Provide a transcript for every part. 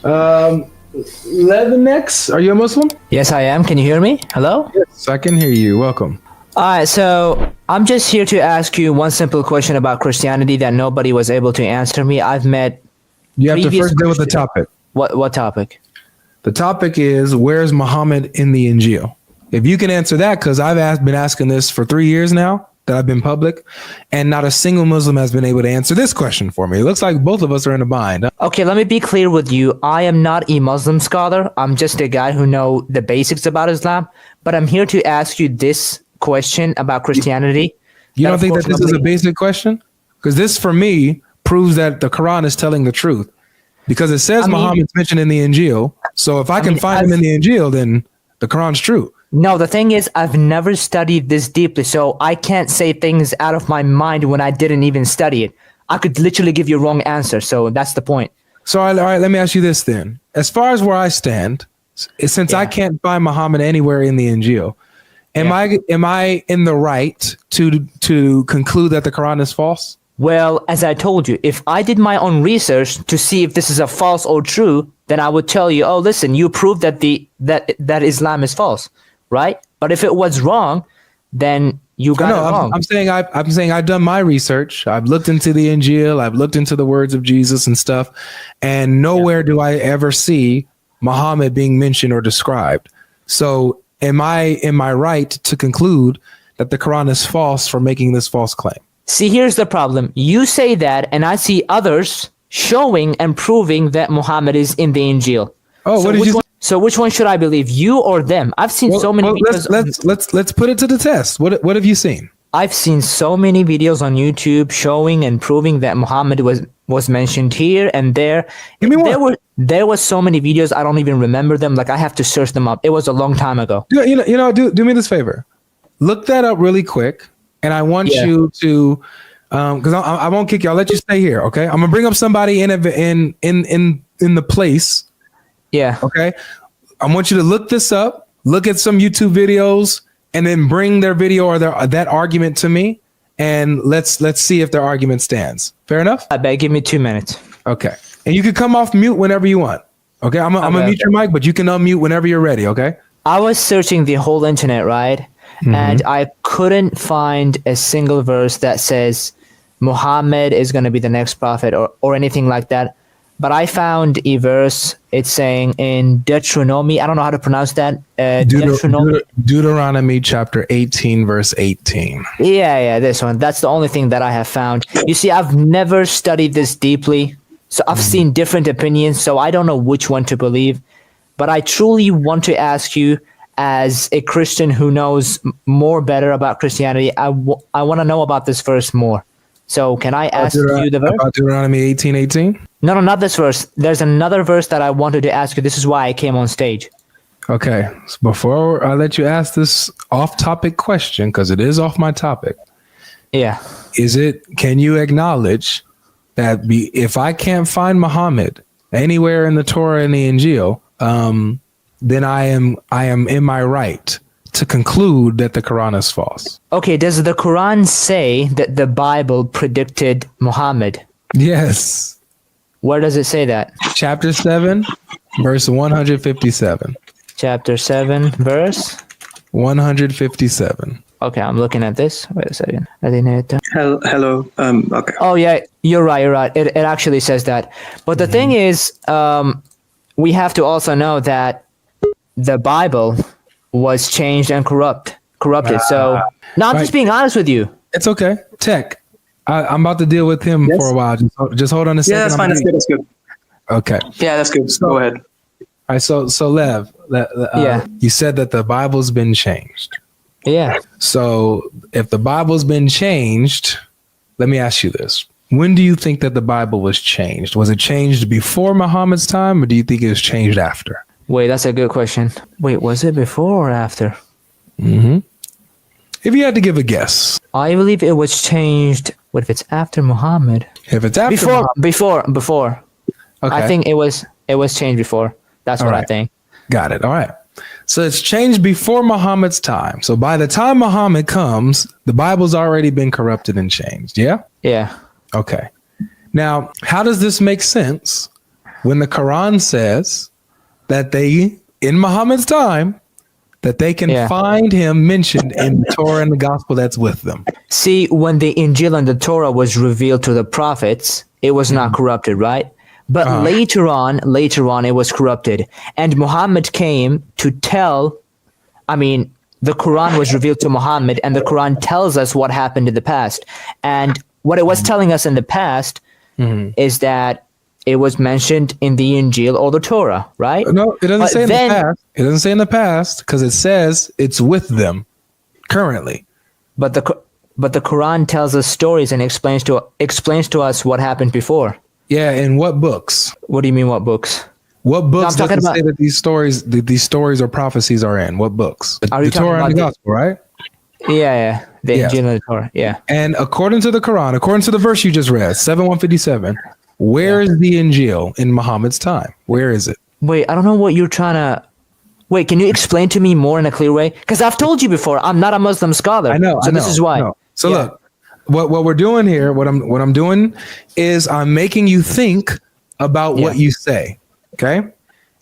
Levinex, are you a Muslim? Yes, I am. Can you hear me? Hello? Yes, I can hear you. Welcome. All right, so I'm just here to ask you one simple question about Christianity that nobody was able to answer me. I've met You have to previous first deal with the Christian- topic. What topic? The topic is, where's Muhammad in the Injil? If you can answer that, because been asking this for 3 years now that I've been public, and not a single Muslim has been able to answer this question for me. It looks like both of us are in a bind. Okay, let me be clear with you. I am not a Muslim scholar. I'm just a guy who know the basics about Islam, but I'm here to ask you this question about Christianity. You don't think that this is a basic question? Because this, for me, proves that the Qur'an is telling the truth. Because it says Muhammad's mentioned in the Injil. So if I can find him in the Injil, then the Qur'an's true. No, the thing is, I've never studied this deeply, so I can't say things out of my mind when I didn't even study it. I could literally give you a wrong answer, so that's the point. So, all right, let me ask you this then. As far as where I stand, since I can't find Muhammad anywhere in the Injil, am I in the right to conclude that the Quran is false? Well, as I told you, if I did my own research to see if this is a false or true, then I would tell you, oh, listen, you proved that that Islam is false, right? But if it was wrong, then you got it wrong. I'm saying I've done my research. I've looked into the Injil. I've looked into the words of Jesus and stuff, and nowhere do I ever see Muhammad being mentioned or described. So am I right to conclude that the Quran is false for making this false claim? See, here's the problem. You say that, and I see others showing and proving that Muhammad is in the Injil. Oh, so what did you? So which one should I believe, you or them? I've seen so many videos. Let's put it to the test. What have you seen? I've seen so many videos on YouTube showing and proving that Muhammad was mentioned here and there. Give me one. There was so many videos I don't even remember them. Like I have to search them up. It was a long time ago. Do me this favor. Look that up really quick, and I want you to, because I won't kick you. I'll let you stay here. Okay, I'm gonna bring up somebody in the place. Yeah. Okay. I want you to look this up, look at some YouTube videos, and then bring their video or that argument to me, and let's see if their argument stands. Fair enough? I bet. Give me 2 minutes. Okay. And you can come off mute whenever you want. Okay. I'm gonna mute your mic, but you can unmute whenever you're ready. Okay. I was searching the whole internet, right? Mm-hmm. And I couldn't find a single verse that says Muhammad is going to be the next prophet or anything like that. But I found a verse. It's saying in Deuteronomy. I don't know how to pronounce that. Deuteronomy chapter 18, verse 18. Yeah, this one. That's the only thing that I have found. You see, I've never studied this deeply. So I've seen different opinions. So I don't know which one to believe. But I truly want to ask you, as a Christian who knows better about Christianity, I want to know about this verse more. So can I ask you the verse? About Deuteronomy 18:18? No, not this verse. There's another verse that I wanted to ask you. This is why I came on stage. Okay. So before I let you ask this off-topic question, because it is off my topic. Yeah. Can you acknowledge that if I can't find Muhammad anywhere in the Torah and the Injil, then I am in my right to conclude that the Quran is false. Okay, does the Quran say that the Bible predicted Muhammad? Yes. Where does it say that? Chapter 7, verse 157. Chapter 7, verse 157. Okay, I'm looking at this. Wait a second. I didn't hear it. Hello. Okay. Oh yeah, you're right. It actually says that. But the thing is, we have to also know that the Bible was changed and corrupted. So, no, I'm just being honest with you. It's okay. Tech, I'm about to deal with him for a while. Just hold on a second. Yeah, that's fine. That's good. Okay. Yeah, that's good. Go ahead. All right. So Lev, you said that the Bible's been changed. Yeah. So if the Bible's been changed, let me ask you this. When do you think that the Bible was changed? Was it changed before Muhammad's time, or do you think it was changed after? Wait, that's a good question. Wait, was it before or after? Mm-hmm. If you had to give a guess. I believe it was changed. What if it's after Muhammad? If it's after before. Okay. I think it was changed before. That's what I think. Got it. All right. So it's changed before Muhammad's time. So by the time Muhammad comes, the Bible's already been corrupted and changed. Yeah? Yeah. Okay. Now, how does this make sense when the Quran says that they, in Muhammad's time, that they can find him mentioned in the Torah and the Gospel that's with them. See, when the Injil and the Torah was revealed to the prophets, it was not corrupted, right? But later on, it was corrupted. And Muhammad came to tell, the Quran was revealed to Muhammad, and the Quran tells us what happened in the past. And what it was telling us in the past is that it was mentioned in the Injil or the Torah, right? No, it doesn't say in the past. It doesn't say in the past because it says it's with them currently. But the Quran tells us stories and explains to us what happened before. Yeah, in what books? What do you mean, what books? What books does it say that these stories or prophecies are in? What books? The Torah and the Gospel, right? Yeah. The Injil and the Torah, yeah. And according to the Quran, according to the verse you just read, 7:157, where is the Injil in Muhammad's time? Where is it? Wait, I don't know what you're trying to... Wait, can you explain to me more in a clear way? Because I've told you before, I'm not a Muslim scholar. I know. This is why. So look, what we're doing here, what I'm doing is I'm making you think about what you say, okay?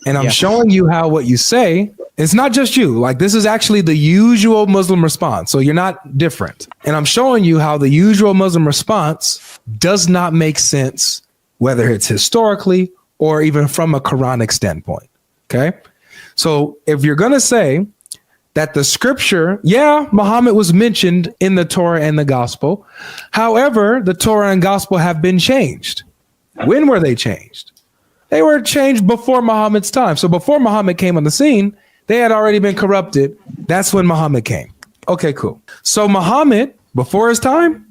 And I'm showing you how what you say, it's not just you. Like, this is actually the usual Muslim response. So you're not different. And I'm showing you how the usual Muslim response does not make sense, whether it's historically or even from a Quranic standpoint. Okay. So if you're going to say that the scripture, Muhammad was mentioned in the Torah and the Gospel. However, the Torah and Gospel have been changed. When were they changed? They were changed before Muhammad's time. So before Muhammad came on the scene, they had already been corrupted. That's when Muhammad came. Okay, cool. So Muhammad, before his time,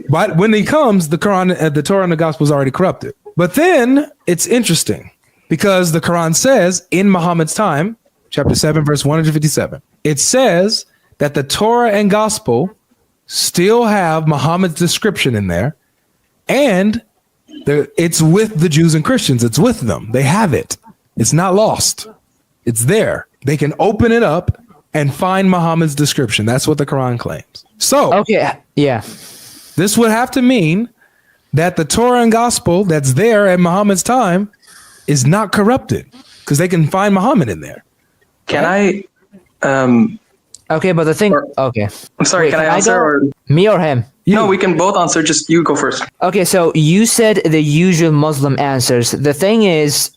but when he comes, the Quran, the Torah and the Gospel is already corrupted. But then it's interesting because the Quran says in Muhammad's time, chapter 7, verse 157, it says that the Torah and Gospel still have Muhammad's description in there, and it's with the Jews and Christians. It's with them. They have it. It's not lost. It's there. They can open it up and find Muhammad's description. That's what the Quran claims. So, this would have to mean that the Torah and Gospel that's there at Muhammad's time is not corrupted because they can find Muhammad in there. Can I? Okay, but the thing. Okay. I'm sorry. Can I answer? Or? Me or him? You. No, we can both answer. Just you go first. Okay, so you said the usual Muslim answers. The thing is,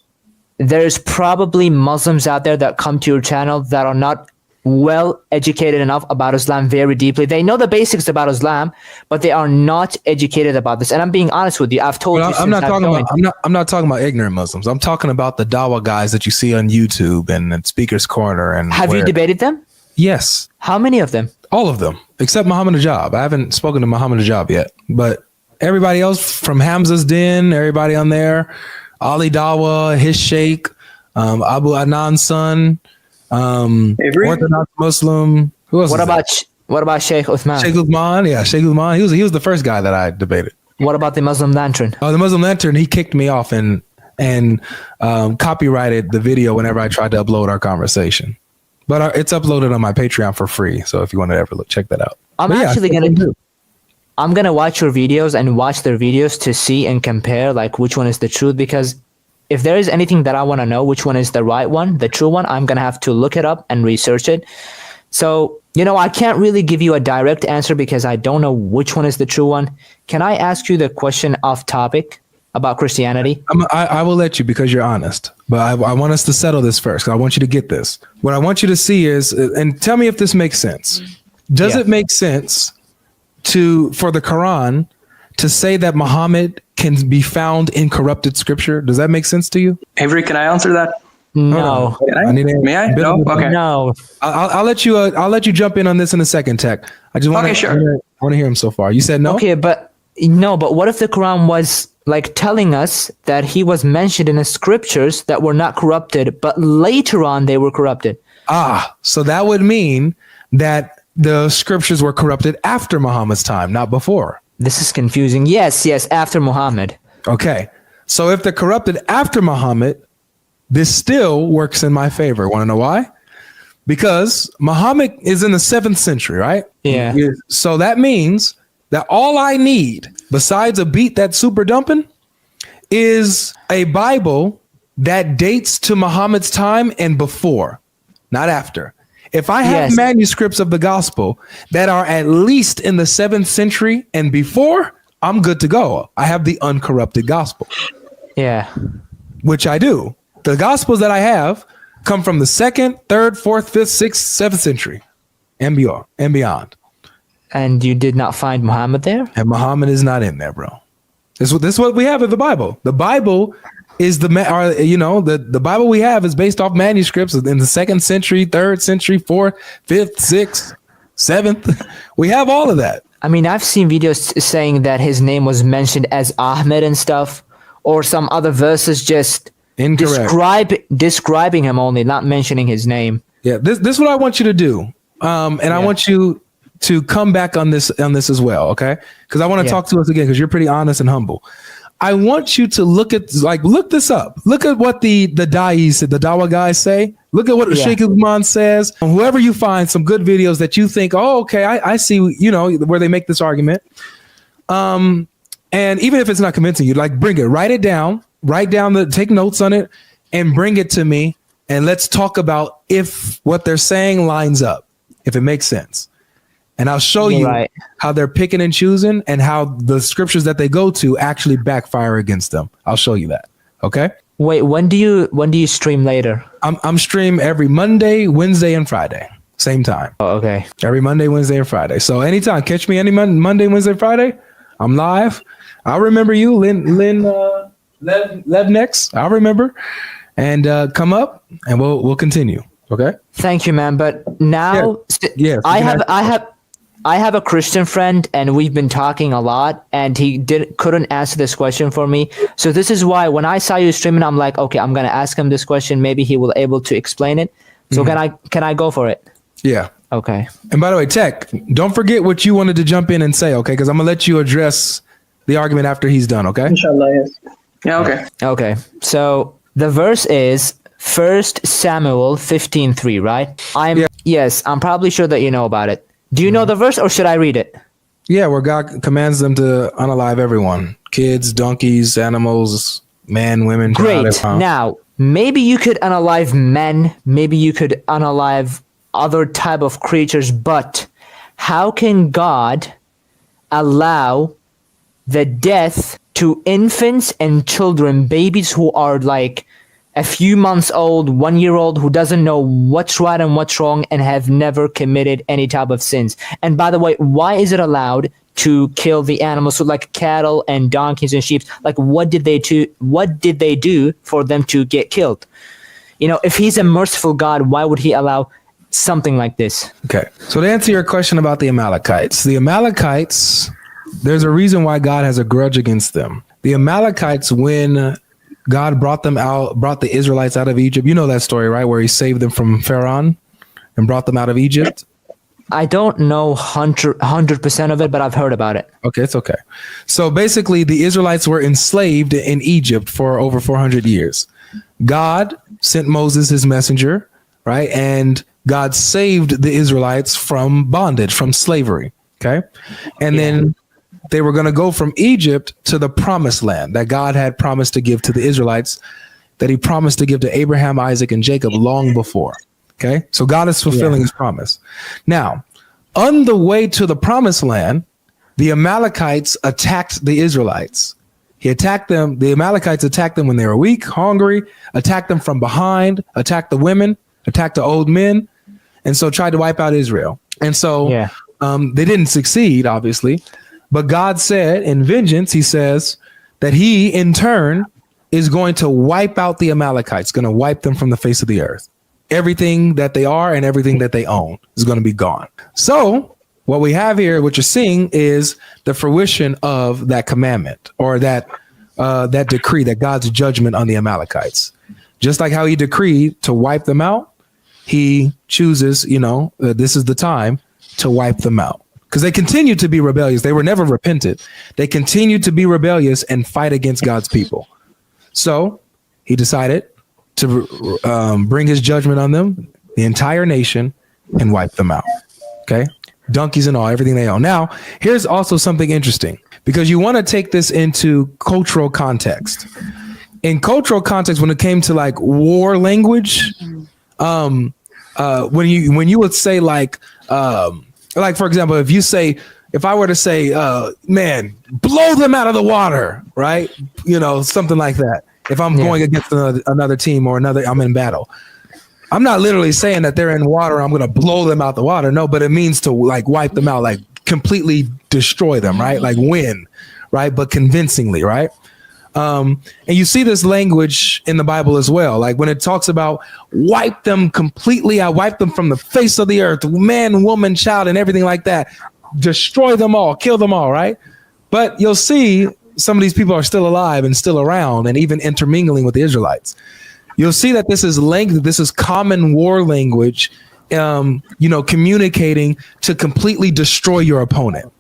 there's probably Muslims out there that come to your channel that are not well educated enough about Islam very deeply. They know the basics about Islam, but they are not educated about this. And I'm being honest with you. I've told you. I'm not talking about ignorant Muslims. I'm talking about the Dawah guys that you see on YouTube and Speaker's Corner. And have you debated them? Yes. How many of them? All of them, except Muhammad Ajab. I haven't spoken to Muhammad Ajab yet, but everybody else from Hamza's Den, everybody on there, Ali Dawah, his sheikh, Abu Adnan's son, Orthodox Muslim. Who else? What about Sheikh Uthman? Sheikh Uthman, yeah, Sheikh Uthman. He was the first guy that I debated. What about the Muslim Lantern? Oh, the Muslim Lantern. He kicked me off and copyrighted the video whenever I tried to upload our conversation. But it's uploaded on my Patreon for free. So if you want to ever check that out. I'm gonna watch your videos and watch their videos to see and compare like which one is the truth, because if there is anything that I want to know which one is the right one, the true one, I'm gonna have to look it up and research it. So, I can't really give you a direct answer because I don't know which one is the true one. Can I ask you the question off topic about Christianity? I will let you because you're honest, but I want us to settle this first. I want you to get this. What I want you to see is, and tell me if this makes sense. Does it make sense for the Quran to say that Muhammad can be found in corrupted scripture? Does that make sense to you? Avery, can I answer that? No. May I? No. Okay. No. I'll let you jump in on this in a second, Tech. I just want to hear him so far. You said no. Okay, but what if the Quran was like telling us that he was mentioned in the scriptures that were not corrupted, but later on they were corrupted? So that would mean that the scriptures were corrupted after Muhammad's time, not before. This is confusing. Yes, after Muhammad. Okay. So if they're corrupted after Muhammad, this still works in my favor. Want to know why? Because Muhammad is in the 7th century, right? Yeah. So that means that all I need, besides a beat that's super dumping, is a Bible that dates to Muhammad's time and before, not after. If I have manuscripts of the gospel that are at least in the 7th century and before, I'm good to go. I have the uncorrupted gospel. Yeah. Which I do. The gospels that I have come from the 2nd, 3rd, 4th, 5th, 6th, 7th century and beyond. And you did not find Muhammad there? And Muhammad is not in there, bro. This is what we have in the Bible. The Bible is the Bible we have is based off manuscripts in the 2nd century, 3rd century, 4th, 5th, 6th, 7th. We have all of that. I mean, I've seen videos saying that his name was mentioned as Ahmed and stuff, or some other verses just describing him only, not mentioning his name. Yeah, this is what I want you to do. I want you to come back on this as well, okay? Because I want to talk to us again, because you're pretty honest and humble. I want you to look this up. Look at what the Da'is, the Dawa guys say. Look at what Sheikh Uthman says. Whoever you find some good videos that you think, oh, okay, I see, where they make this argument. And even if it's not convincing you, bring it, write down, take notes on it and bring it to me. And let's talk about if what they're saying lines up, if it makes sense. And I'll show you how they're picking and choosing and how the scriptures that they go to actually backfire against them. I'll show you that. Okay. Wait, when do you stream later? I'm stream every Monday, Wednesday, and Friday. Same time. Oh, okay. Every Monday, Wednesday, and Friday. So anytime, catch me any Monday, Wednesday, Friday. I'm live. I'll remember you, Levnex. I'll remember. And come up and we'll continue. Okay. Thank you, man. But now I have a Christian friend and we've been talking a lot and he couldn't answer this question for me. So this is why when I saw you streaming, I'm like, okay, I'm going to ask him this question. Maybe he will able to explain it. So can I go for it? Yeah. Okay. And by the way, Tech, don't forget what you wanted to jump in and say, okay? Because I'm going to let you address the argument after he's done, okay? Inshallah, yes. Yeah, okay. Okay. So the verse is 1 Samuel 15:3, right? Yes, I'm probably sure that you know about it. Do you know the verse or should I read it? Yeah, where God commands them to unalive everyone. Kids, donkeys, animals, men, women. Great. Now, maybe you could unalive men. Maybe you could unalive other type of creatures. But how can God allow the death to infants and children, babies who are like a few months old, 1 year old, who doesn't know what's right and what's wrong and have never committed any type of sins? And by the way, why is it allowed to kill the animals? So like cattle and donkeys and sheep, like what did they do for them to get killed? If he's a merciful God, why would he allow something like this? Okay. So to answer your question about the Amalekites, there's a reason why God has a grudge against them. The Amalekites, when God brought the Israelites out of Egypt. You know that story, right? Where he saved them from Pharaoh and brought them out of Egypt. I don't know 100% of it, but I've heard about it. Okay, it's okay. So basically, the Israelites were enslaved in Egypt for over 400 years. God sent Moses, his messenger, right? And God saved the Israelites from bondage, from slavery, okay? And then they were going to go from Egypt to the promised land that God had promised to give to the Israelites, that he promised to give to Abraham, Isaac, and Jacob long before. Okay. So God is fulfilling his promise. Now, on the way to the promised land, the Amalekites attacked the Israelites. He attacked them. The Amalekites attacked them when they were weak, hungry, attacked them from behind, attacked the women, attacked the old men, and so tried to wipe out Israel. And so they didn't succeed, obviously. But God said in vengeance, he says that he in turn is going to wipe out the Amalekites, going to wipe them from the face of the earth. Everything that they are and everything that they own is going to be gone. So what we have here, what you're seeing is the fruition of that commandment or that decree, that God's judgment on the Amalekites. Just like how he decreed to wipe them out, he chooses, this is the time to wipe them out. Because they continued to be rebellious. They were never repentant. They continued to be rebellious and fight against God's people. So he decided to bring his judgment on them, the entire nation, and wipe them out. Okay? Donkeys and all, everything they own. Now, here's also something interesting, because you want to take this into cultural context. in cultural context, when it came to like war language, when you would say like for example, if I were to say, man, blow them out of the water, right? Something like that. If I'm going against another team or I'm in battle, I'm not literally saying that they're in water. I'm going to blow them out the water. No, but it means to like wipe them out, like completely destroy them, right? Like win, right? But convincingly, right? And you see this language in the Bible as well. Like when it talks about wipe them completely, I wipe them from the face of the earth, man, woman, child, and everything like that. Destroy them all, kill them all, right? But you'll see some of these people are still alive and still around and even intermingling with the Israelites. You'll see that this is common war language, communicating to completely destroy your opponent.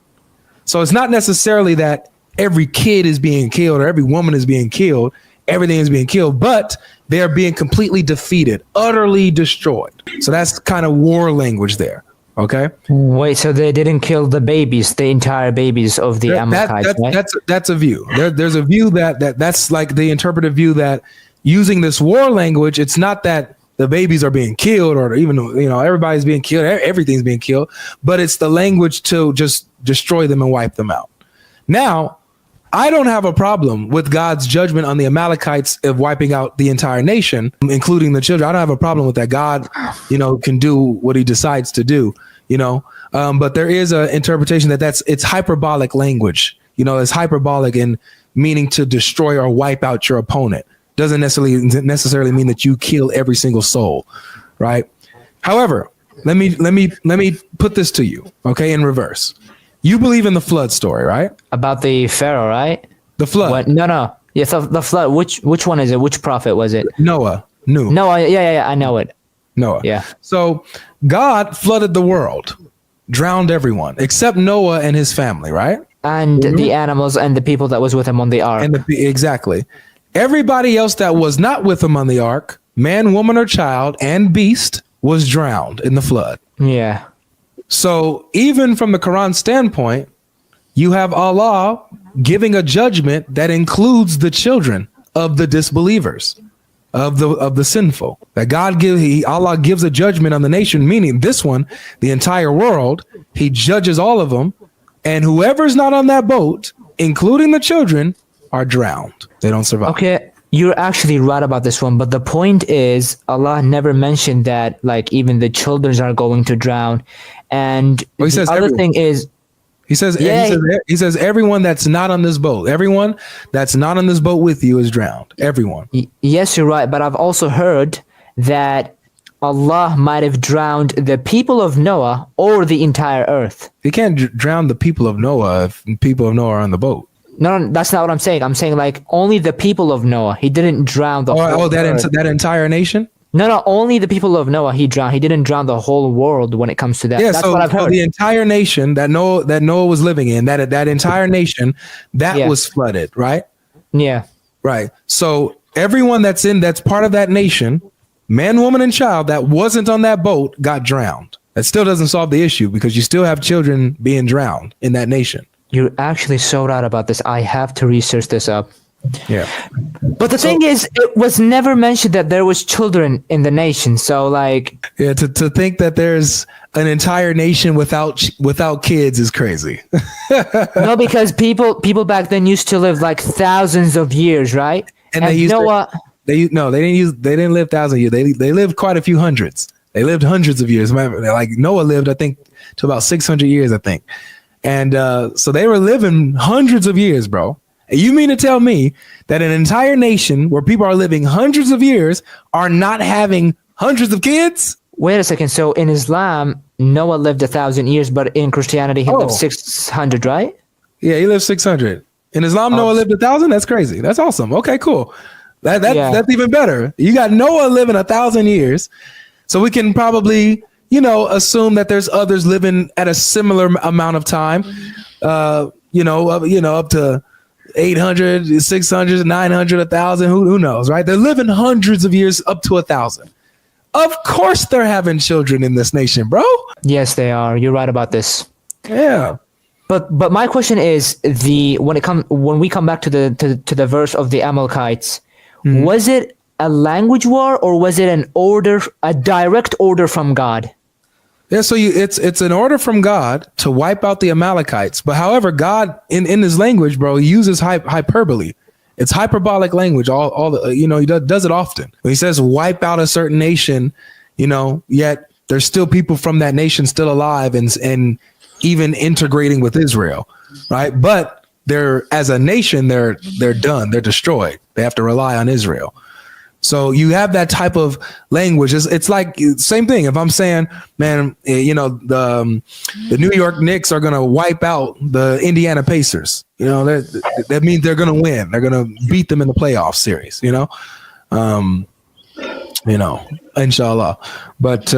So it's not necessarily that every kid is being killed or every woman is being killed, everything is being killed, but they're being completely defeated, utterly destroyed. So that's kind of war language there. Okay. Wait, so they didn't kill the babies, the entire babies of the Amalekites, right? That's a view. There's a view that's like the interpretive view that using this war language, it's not that the babies are being killed or even, everybody's being killed, everything's being killed, but it's the language to just destroy them and wipe them out. Now, I don't have a problem with God's judgment on the Amalekites of wiping out the entire nation, including the children. I don't have a problem with that. God, can do what he decides to do, but there is an interpretation it's hyperbolic language. It's hyperbolic in meaning to destroy or wipe out your opponent. Doesn't necessarily mean that you kill every single soul, right? However, let me put this to you, okay, in reverse. You believe in the flood story, right? About the Pharaoh, right? The flood. What? No. Yes, the flood. Which one is it? Which prophet was it? Noah. Noah. Yeah. I know it. Noah. Yeah. So God flooded the world, drowned everyone except Noah and his family, right? And the animals and the people that was with him on the ark. Exactly. Everybody else that was not with him on the ark, man, woman, or child, and beast, was drowned in the flood. Yeah. So even from the Qur'an standpoint, you have Allah giving a judgment that includes the children of the disbelievers, of the sinful. That Allah gives a judgment on the nation, meaning this one, the entire world. He judges all of them, and whoever's not on that boat, including the children, are drowned. They don't survive. Okay, you're actually right about this one, but the point is Allah never mentioned that like even the children are going to drown. And the other thing is, he says everyone that's not on this boat, everyone that's not on this boat with you is drowned. Everyone. Yes, you're right, but I've also heard that Allah might have drowned the people of Noah or the entire earth. He can't drown the people of Noah if people of Noah are on the boat. No, that's not what I'm saying. I'm saying like only the people of Noah. He didn't drown the whole earth. That entire nation? No, only the people of Noah he drowned. He didn't drown the whole world when it comes to that. Yeah, that's what I've heard. The entire nation that Noah was living in, that entire nation, was flooded, right? Yeah. Right. So everyone that's part of that nation, man, woman, and child that wasn't on that boat got drowned. That still doesn't solve the issue because you still have children being drowned in that nation. You're actually so right about this. I have to research this up. Yeah. But the thing is, it was never mentioned that there was children in the nation. So like, yeah, to think that there's an entire nation without kids is crazy. No, because people back then used to live like thousands of years, right? And they didn't live thousands of years. They lived quite a few hundreds. They lived hundreds of years. Like Noah lived, I think, to about 600 years, I think. And so they were living hundreds of years, bro. And you mean to tell me that an entire nation where people are living hundreds of years are not having hundreds of kids? Wait a second. So in Islam, Noah lived 1,000 years, but in Christianity, he lived 600, right? Yeah, he lived 600. In Islam, Noah lived 1,000? That's crazy. That's awesome. Okay, cool. That's even better. You got Noah living 1,000 years. So we can probably, assume that there's others living at a similar amount of time, up to 800, 600, 900, 1,000, who knows, right? They're living hundreds of years up to 1,000. Of course they're having children in this nation, bro. Yes, they are. You're right about this. Yeah. But my question is when we come back to the verse of the Amalekites, Was it a language war or was it an order, a direct order from God? Yeah, so it's an order from God to wipe out the Amalekites. But however, God in his language, bro, he uses hyperbole. It's hyperbolic language. All the, he does it often. When he says wipe out a certain nation, yet there's still people from that nation still alive and even integrating with Israel, right? But they're, as a nation, they're done. They're destroyed. They have to rely on Israel. So you have that type of language. It's like same thing. If I'm saying, man, the New York Knicks are going to wipe out the Indiana Pacers, that means they're going to win. They're going to beat them in the playoff series, inshallah. But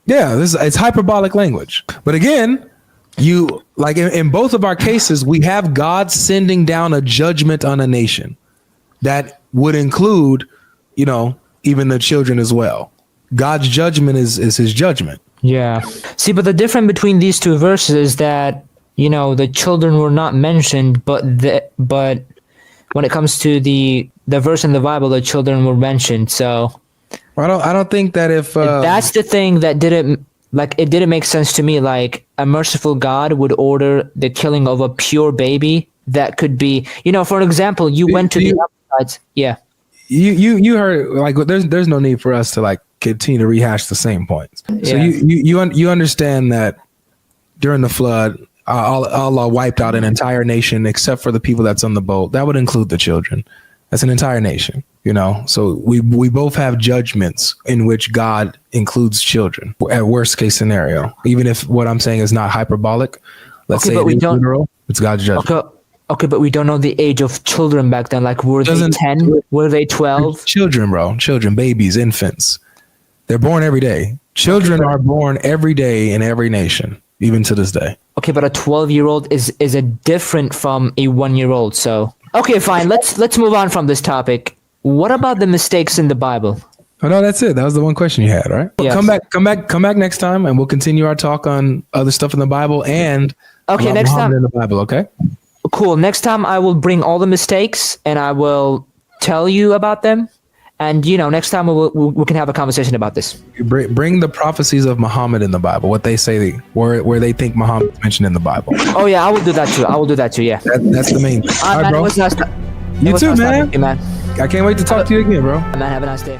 it's hyperbolic language. But again, you like in both of our cases, we have God sending down a judgment on a nation that would include, even the children as well. God's judgment is his judgment. Yeah. See, but the difference between these two verses is that, the children were not mentioned, but when it comes to the verse in the Bible, the children were mentioned. So I don't think that if that's the thing that didn't make sense to me. Like a merciful God would order the killing of a pure baby that could be, for example, you went to the Amalekites. Yeah. You heard, like, there's no need for us to like continue to rehash the same points. So you understand that during the flood, Allah wiped out an entire nation except for the people that's on the boat. That would include the children. That's an entire nation, So we both have judgments in which God includes children at worst case scenario. Even if what I'm saying is not hyperbolic, let's say it is literal, it's God's judgment. Okay, but we don't know the age of children back then. Like, were they 10? Were they 12? Children, bro. Children, babies, infants. They're born every day. Children are born every day in every nation, even to this day. Okay, but a 12-year-old is a different from a 1-year-old. So, okay, fine. Let's move on from this topic. What about the mistakes in the Bible? Oh no, that's it. That was the one question you had, right? Yes. Come back next time, and we'll continue our talk on other stuff in the Bible and next time in the Bible. Okay. Cool. Next time I will bring all the mistakes and I will tell you about them. And, next time we can have a conversation about this. Bring the prophecies of Muhammad in the Bible, what they say, where they think Muhammad is mentioned in the Bible. Oh, yeah, I will do that too. Yeah. That's the main thing. All right, man, bro. It was nice you too, man. man. I can't wait to talk to you again, bro. Man, have a nice day.